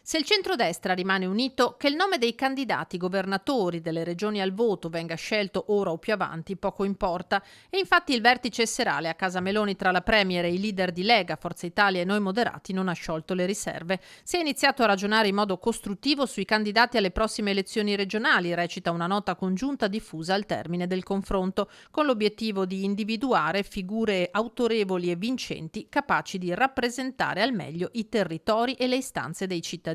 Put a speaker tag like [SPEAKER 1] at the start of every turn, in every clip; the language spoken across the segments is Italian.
[SPEAKER 1] Se il centrodestra rimane unito, che il nome dei candidati governatori delle regioni al voto venga scelto ora o più avanti poco importa, e infatti il vertice serale a Casa Meloni tra la Premier e i leader di Lega, Forza Italia e Noi Moderati non ha sciolto le riserve. Si è iniziato a ragionare in modo costruttivo sui candidati alle prossime elezioni regionali, recita una nota congiunta diffusa al termine del confronto, con l'obiettivo di individuare figure autorevoli e vincenti capaci di rappresentare al meglio i territori e le istanze dei cittadini.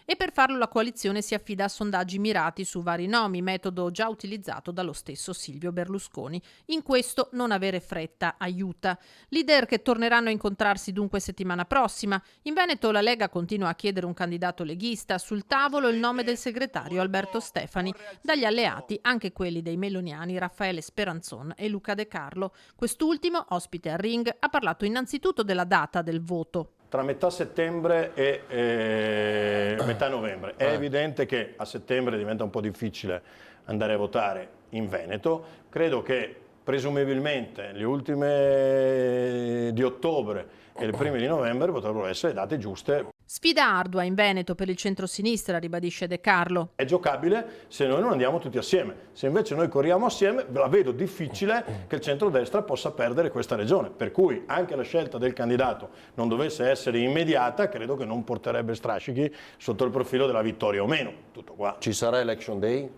[SPEAKER 1] E per farlo la coalizione si affida a sondaggi mirati su vari nomi, metodo già utilizzato dallo stesso Silvio Berlusconi. In questo non avere fretta aiuta. Leader che torneranno a incontrarsi dunque settimana prossima. In Veneto la Lega continua a chiedere un candidato leghista, sul tavolo il nome del segretario Alberto Stefani, dagli alleati anche quelli dei meloniani Raffaele Speranzon e Luca De Carlo. Quest'ultimo, ospite al Ring, ha parlato innanzitutto della data del voto.
[SPEAKER 2] Tra metà settembre e metà novembre. È evidente che a settembre diventa un po' difficile andare a votare in Veneto. Credo che presumibilmente le ultime di ottobre e le prime di novembre potrebbero essere date giuste.
[SPEAKER 1] Sfida ardua in Veneto per il centrosinistra, ribadisce De Carlo.
[SPEAKER 2] È giocabile se noi non andiamo tutti assieme. Se invece noi corriamo assieme, la vedo difficile che il centrodestra possa perdere questa regione. Per cui anche la scelta del candidato non dovesse essere immediata, credo che non porterebbe strascichi sotto il profilo della vittoria o meno. Tutto qua.
[SPEAKER 3] Ci sarà Election Day?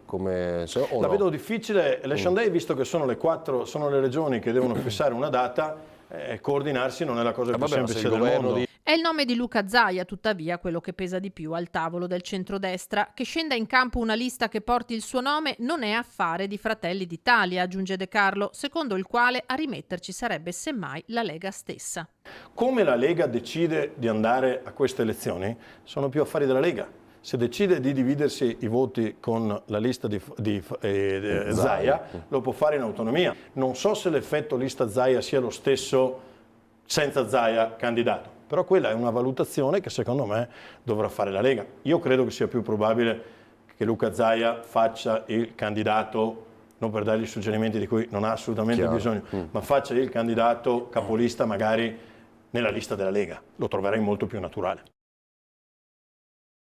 [SPEAKER 2] La vedo difficile. Election Day, visto che sono le regioni che devono fissare una data, coordinarsi non è la cosa più semplice del mondo.
[SPEAKER 1] È il nome di Luca Zaia, tuttavia, quello che pesa di più al tavolo del centrodestra. Che scenda in campo una lista che porti il suo nome non è affare di Fratelli d'Italia, aggiunge De Carlo, secondo il quale a rimetterci sarebbe semmai la Lega stessa.
[SPEAKER 2] Come la Lega decide di andare a queste elezioni sono più affari della Lega. Se decide di dividersi i voti con la lista di Zaia, lo può fare in autonomia. Non so se l'effetto lista Zaia sia lo stesso senza Zaia candidato, però quella è una valutazione che secondo me dovrà fare la Lega. Io credo che sia più probabile che Luca Zaia faccia il candidato, non per dargli suggerimenti di cui non ha assolutamente bisogno, ma faccia il candidato capolista magari nella lista della Lega. Lo troverei molto più naturale.